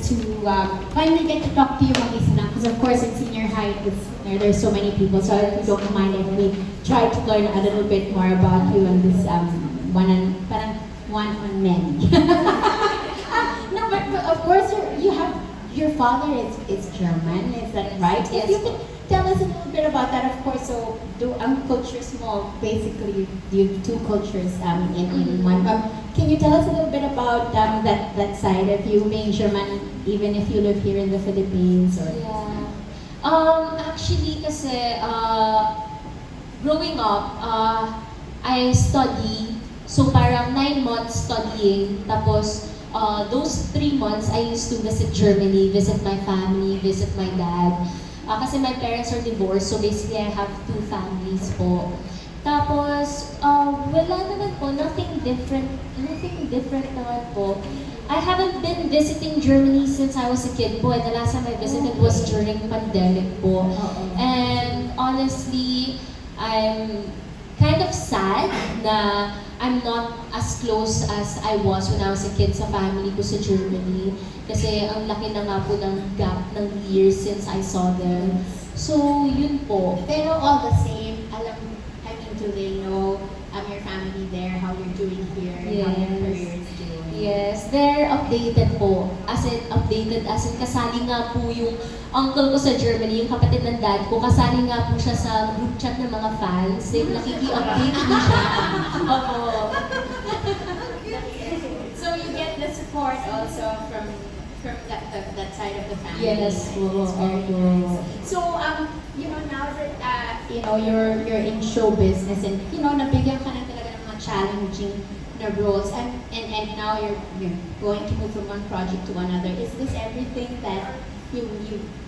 to finally get to talk to you mag-isa lang. Because of course, in senior high, there's so many people. So if you don't mind if we try to learn a little bit more about you and this parang one on many. No, but of course, you have your father is German. Is that right? Yes. If you can tell us a little bit about that, of course. So, culture small. Basically, you have two cultures in one. Can you tell us a little bit about that side of you being German, even if you live here in the Philippines? Or Actually, kasi growing up, I study. So parang 9 months studying. Tapos those 3 months, I used to visit Germany, visit my family, visit my dad. Kasi my parents are divorced, so basically I have 2 families po. Tapos, wala naman po, nothing different naman po. I haven't been visiting Germany since I was a kid po, and the last time I visited was during pandemic po. And honestly, I'm kind of sad na I'm not as close as I was when I was a kid sa family ko sa Germany. Kasi ang laki na nga po ng gap ng years since I saw them. So, yun po. Pero all the same, do they know your family there, how you're doing here, and how your career is doing? Yes, they're updated po. As in kasali nga po yung uncle ko sa Germany, yung kapatid ng dad ko, kasali nga po siya sa group chat ng mga fans. Like, nakiki-update po siya. Opo. So you get the support also from that side of the family. Yes, It's very nice. So now that you're in show business and nabigyan ka na talaga ng mga challenging na roles and now you're going to move from one project to another. Is this everything that you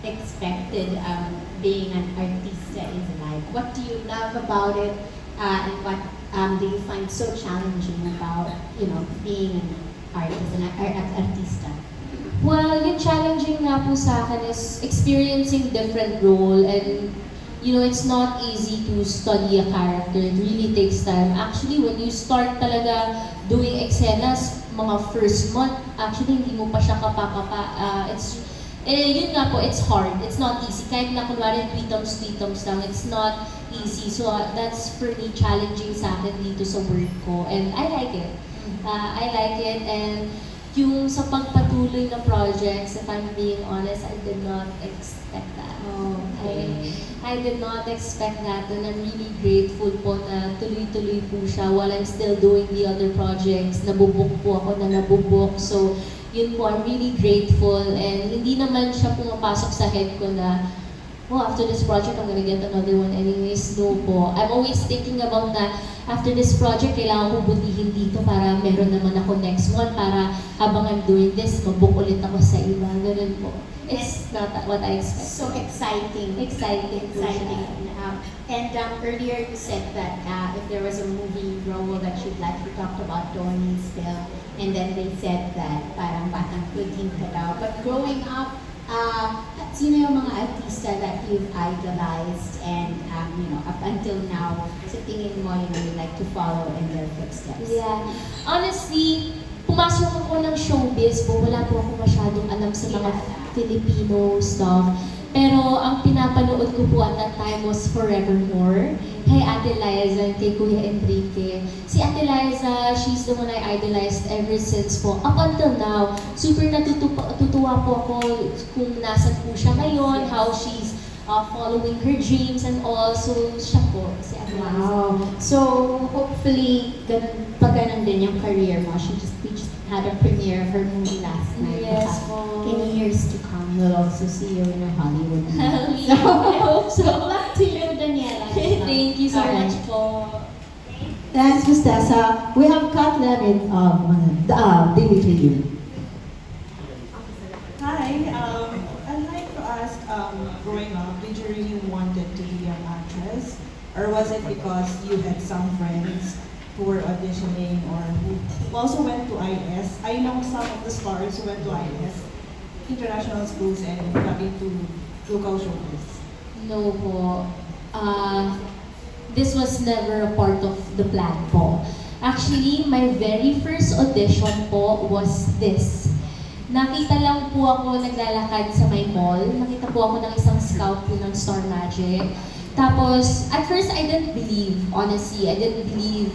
expected being an artista is like? What do you love about it and what do you find so challenging about being an artist, an artista? Well, yung challenging nga po sa akin is experiencing different role and it's not easy to study a character. It really takes time. Actually, when you start talaga doing eksenas, mga first month, actually hindi mo pa siya kapakapa. Yun nga po, it's hard. It's not easy. Kahit na kunwari tweetums lang, it's not easy. So that's for me challenging sa akin dito sa work ko. And I like it. I like it and yung sa pagpatuloy na projects, if I'm being honest, I did not expect that. I did not expect that and I'm really grateful po na tuloy-tuloy po siya while I'm still doing the other projects. Nabubuk po ako na nabubuk. So, yun po, I'm really grateful and hindi naman siya pumapasok sa head ko na after this project, I'm gonna get another one anyways. No po. I'm always thinking about na after this project, kailangan ko butihin dito para meron naman ako next one para habang I'm doing this, mabook ulit ako sa iba. Ganun po. It's not what I expect. So exciting. Exciting. And earlier you said that if there was a movie role that you'd like to talk about Tony's film, and then they said that parang batang kuting ka daw. But growing up, sino yung mga artista that you've idolized and up until now, sa tingin mo, you like to follow in their footsteps? Yeah. Honestly, pumasok ako ng showbiz po, wala po ako masyadong alam sa mga Filipino stuff. Pero ang pinapanood ko po at that time was Forevermore. Kay Ate Liza and kay Kuya Enrique. Si Ate Liza, she's the one I idolized ever since po. Up until now, super natutuwa po ako kung nasan po siya ngayon, how she's following her dreams and all. So, siya po, si Ate Liza. Wow. So, hopefully, ganun din yung career mo. We just had a premiere of her movie last night. Yes po. In years to come, we'll also see you in a Hollywood movie. I hope so. Good luck to you, Daniela. Thank you so Alright. much po. Thanks, Ms. Tessa. We have Kat Levin of Daily Tribune. Hi, I'd like to ask, growing up, did you really wanted to be an actress? Or was it because you had some friends who were auditioning or who also went to IS? I know some of the stars who went to IS, international schools, and got into local showbiz. No po. This was never a part of the plan po. Actually, my very first audition po was this. nakita lang po ako naglalakad sa may mall. Nakita po ako ng isang scout po ng Star Magic. Tapos, at first, I didn't believe, honestly. I didn't believe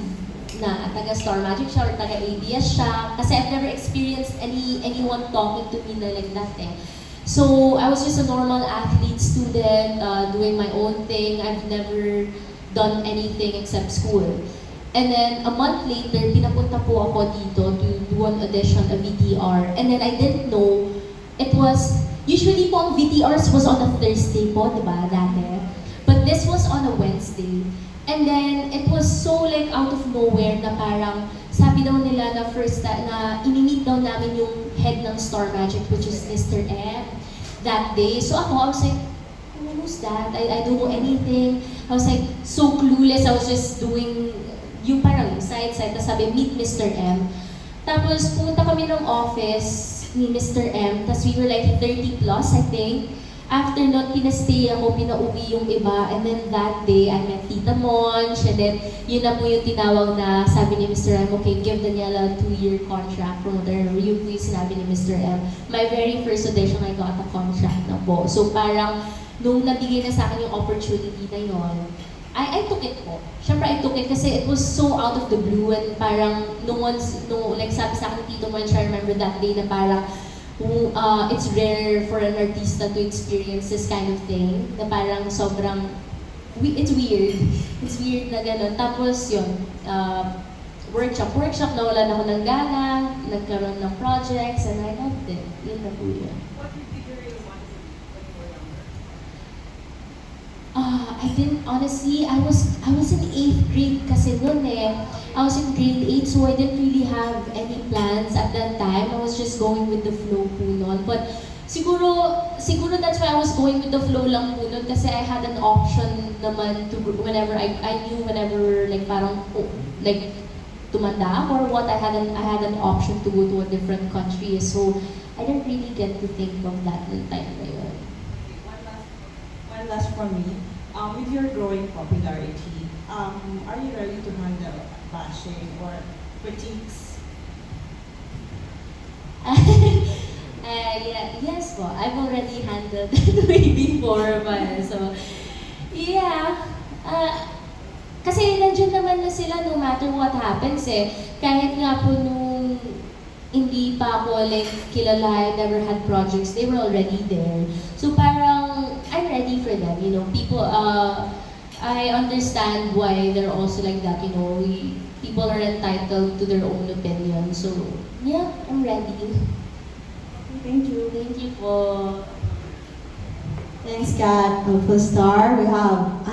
na taga Star Magic siya or taga ABS siya. Kasi I've never experienced anyone talking to me na like that eh. So, I was just a normal athlete student, doing my own thing. I've never done anything except school. And then, a month later, pinapunta po ako dito to do an audition, a VTR. And then, I didn't know, it was, usually po ang VTRs was on a Thursday po, diba, dati? But this was on a Wednesday. And then, it was so like out of nowhere na parang, sabi daw nila na first na inimeet daw namin yung head ng Star Magic, which is Mr. M, that day. So ako, I was like, who's that? I don't know anything. I was like, so clueless. I was just doing yung parang side. Tapos sabi, meet Mr. M. Tapos pumunta kami ng office ni Mr. M. Tapos we were like 30 plus, I think. After nun, pinastay ako, pinauwi yung iba. And then that day, I met Tita Monch. And then, yun na po yung tinawag na sabi ni Mr. M, okay, give Daniella a 2-year contract from there. Yun po yung sinabi ni Mr. M. My very first audition, I got a contract na po. So parang, nung nabigay na sa akin yung opportunity na yun, I took it po. Siyempre, I took it kasi it was so out of the blue. And parang, like sabi sa akin ni Tito Monch, I remember that day na parang, it's rare for an artista to experience this kind of thing, na parang sobrang, it's weird. It's weird na gano'n. Tapos yun, workshop, nawalan ako ng gana, nagkaroon ng projects, and I loved it. Yun na po yun. What figure you want to be when you were younger? I didn't, honestly, I was in 8th grade kasi noon eh. I was in grade 8, so I didn't really have any plans at that time. I was just going with the flow po noon. But siguro that's why I was going with the flow lang po noon kasi I had an option naman to, whenever I knew whenever like parang, like, tumanda or what, I had an option to go to a different country. So I didn't really get to think of that in time na yun. One last from me. With your growing popularity, are you ready to handle bashing or critiques? Yes po, I've already handled it way before pa. So, yeah. Kasi nandiyan naman na sila no matter what happens eh. Kahit nga po nung hindi pa ako like kilala, I never had projects, they were already there. So parang, I'm ready for them, you know. People, I understand why they're also like that, you know. People are entitled to their own opinion. So, yeah, I'm ready. Thank you. Thank you po. Thanks, Kat. For star, we have